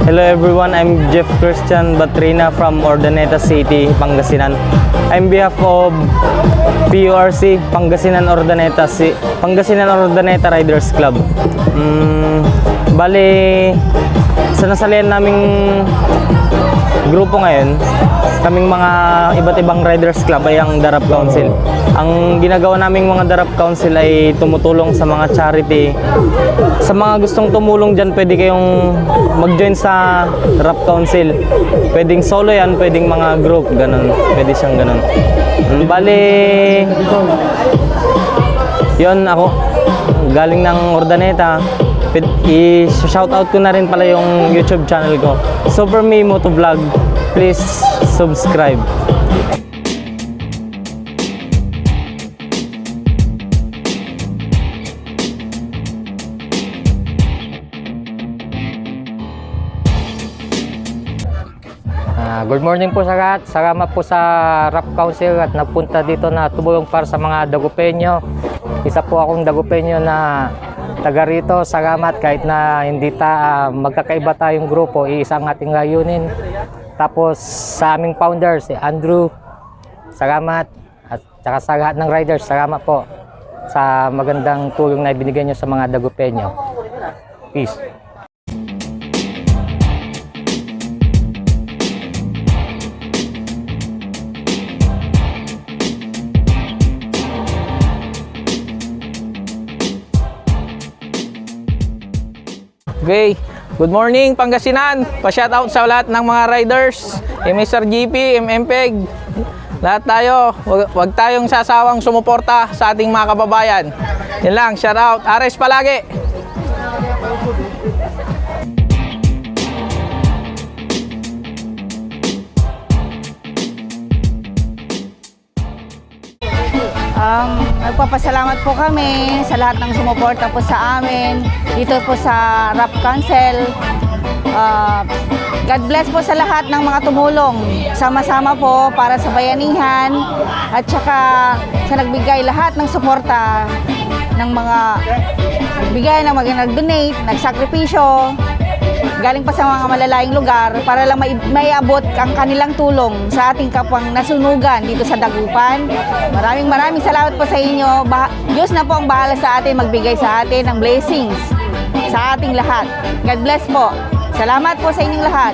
Hello everyone, I'm Jeff Christian Batrina from Urdaneta City, Pangasinan. I'm behalf of PURC, Pangasinan Urdaneta Riders Club. Bali, sa nasalihan naming grupo ngayon, kaming mga iba't ibang riders club ay ang Darap Council. Ang ginagawa naming mga Darap Council ay tumutulong sa mga charity. Sa mga gustong tumulong dyan, pwede kayong mag-join sa Darap Council. Pwedeng solo yan, pwedeng mga group, ganun. Pwede siyang ganun. Bali, yun ako, galing ng Urdaneta. I-shoutout ko na rin pala yung YouTube channel ko, Super Me Moto Vlog. Please subscribe. Good morning po sa lahat. Salamat po sa Rap Council at napunta dito na tumulong para sa mga Dagupeño. Isa po akong Dagupeño na taga rito. Salamat kahit na hindi magkakaiba tayong grupo, iisang ating layunin. Tapos sa aming founder, si Andrew, salamat. At saka sa lahat ng riders, salamat po sa magandang tulong na ibinigay nyo sa mga Dagupeño. Peace. Okay, good morning Pangasinan. Pa-shoutout sa lahat ng mga riders, Mr. GP, MMPEG. Lahat tayo, wag tayong sasawang sumuporta sa ating mga kababayan. Yan lang, shoutout. Ares palagi. Nagpapasalamat po kami sa lahat ng sumuporta po sa amin dito po sa Rap Council. God bless po sa lahat ng mga tumulong. Sama-sama po para sa bayanihan at saka sa nagbigay lahat ng suporta ng mga nag-donate, nagsakripisyo. Galing pa sa mga malalayong lugar para lang maiabot ang kanilang tulong sa ating kapwang nasunugan dito sa Dagupan. Maraming salamat po sa inyo. Diyos na po ang bahala sa atin, magbigay sa atin ng blessings sa ating lahat. God bless po. Salamat po sa inyong lahat.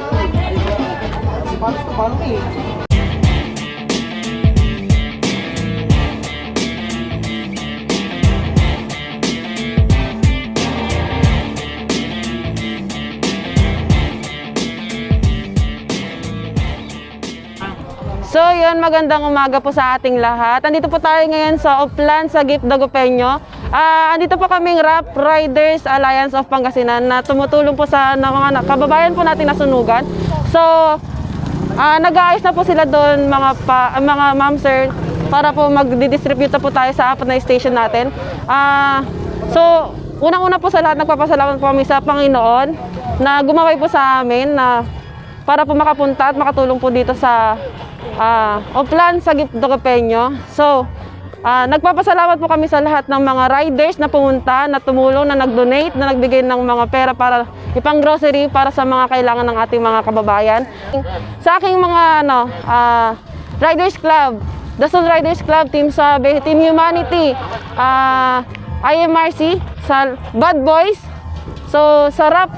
So yun, magandang umaga po sa ating lahat. Andito po tayo ngayon sa Oplan sa Gift Dagupeño. Andito po kaming Rap Riders Alliance of Pangasinan na tumutulong po sa mga kababayan po natin nasunugan. So nag-aayos na po sila doon mga ma'am sir para po mag-distribute po tayo sa apat na station natin. So unang-una po sa lahat, nagpapasalamat po kami sa Panginoon na gumaway po sa amin na para po makapunta at makatulong po dito sa Oplan sa Gift Dagupeño. So, nagpapasalamat po kami sa lahat ng mga riders na pumunta, na tumulong, na nag-donate, na nagbigay ng mga pera para ipang grocery para sa mga kailangan ng ating mga kababayan. Sa aking mga Riders Club, Dasol Riders Club, Team Sabe, Team Humanity, IMRC, sa Bad Boys, so sa Rap,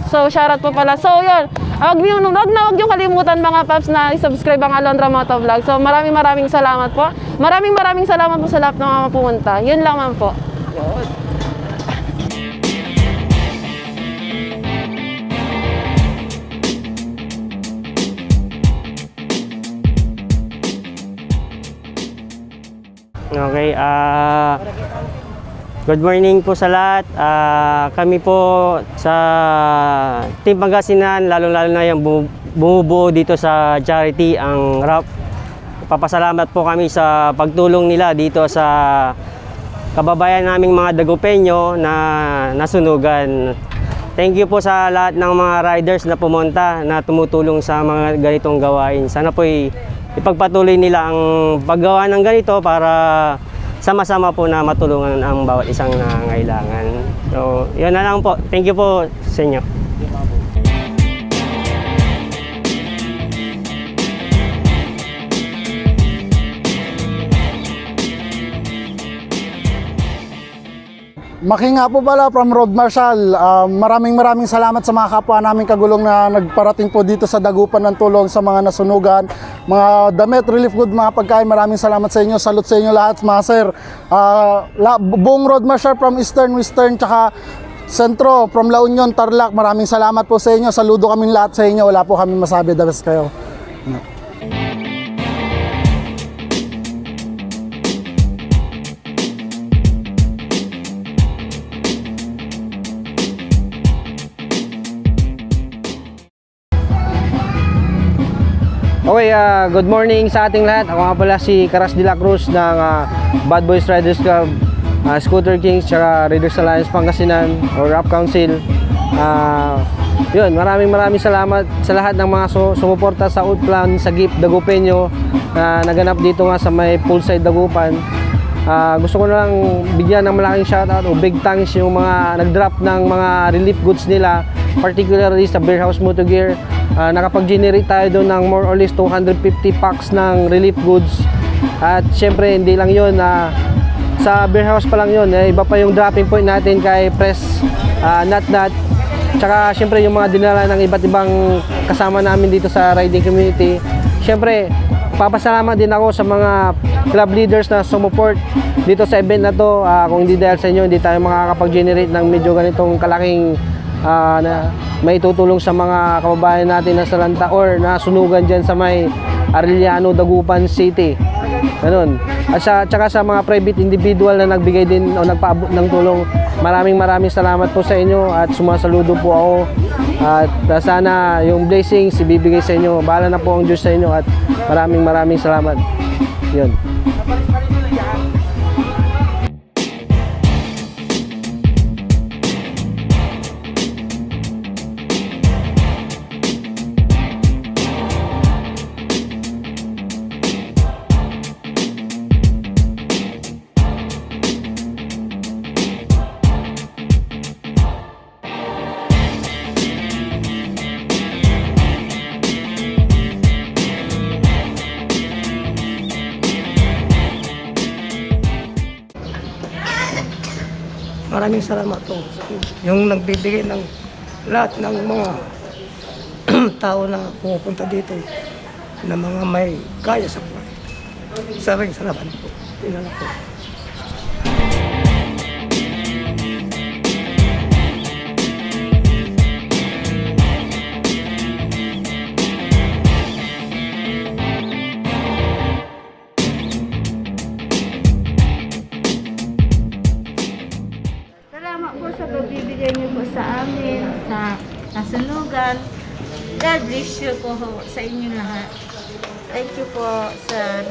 so shoutout po pala. So yun, Huwag niyong kalimutan mga paps na i-subscribe ang Alondra Moto Vlog. So maraming salamat po. Maraming salamat po sa lahat ng mga pumunta. Yun lang man po. Okay, good morning po sa lahat. Kami po sa Team Pangasinan, lalo-lalo na yung bumubuo dito sa charity, ang RAP. Papasalamat po kami sa pagtulong nila dito sa kababayan naming mga Dagupeño na nasunugan. Thank you po sa lahat ng mga riders na pumunta, na tumutulong sa mga ganitong gawain. Sana po ipagpatuloy nila ang paggawa ng ganito para sama-sama po na matulungan ang bawat isang nangangailangan. So, yun na lang po. Thank you po sa inyo. Maki nga po pala from Road Marshal. Maraming salamat sa mga kapwa namin kagulong na nagparating po dito sa dagupan ng tulong sa mga nasunugan, mga damit, relief good, mga pagkain. Maraming salamat sa inyo. Salute sa inyo lahat, mga sir. Buong Road Marshal from Eastern, Western, tsaka Sentro, from La Union, Tarlac. Maraming salamat po sa inyo. Saludo kaming lahat sa inyo. Wala po kami masabi. The best kayo. Okay, good morning sa ating lahat. Ako nga pala si Karas de la Cruz ng Bad Boys Riders Club, Scooter Kings, tsaka Raiders Alliance Pangasinan or Rap Council. Yun, maraming salamat sa lahat ng mga sumuporta sa Outplan, sa GIP Dagupeño na naganap dito nga sa may poolside Dagupan. Gusto ko na lang bigyan ng malaking shoutout o big thanks yung mga nag-drop ng mga relief goods nila, particularly sa Beer House Moto Gear. Nakapag-generate tayo doon ng more or less 250 packs ng relief goods. At syempre hindi lang yun, sa Beer House pa lang yun, iba pa yung dropping point natin kay Press Nat. Tsaka syempre yung mga dinala ng iba't ibang kasama namin dito sa riding community. Syempre papasalamat din ako sa mga club leaders na sumuport dito sa event na to. Kung hindi dahil sa inyo, hindi tayo makakapag-generate ng medyo ganitong kalaking na may tutulong sa mga kababayan natin na salanta or nasunugan dyan sa may Arellano, Dagupan City. Ganun. At tsaka sa mga private individual na nagbigay din o nagpaabot ng tulong, maraming salamat po sa inyo at sumasaludo po ako. At sana yung blessings ibibigay sa inyo. Bahala na po ang Diyos sa inyo at maraming salamat. Yun. Maraming salamat po. Yung nagbibigay ng lahat ng mga tao na pumupunta dito na mga may kaya sa buhay. Maraming salamat po. Yun lang po. Salamat po sa pagbibigay niyo po sa amin, sa nasunugan. God bless you po sa inyo lahat. Thank you po, sir.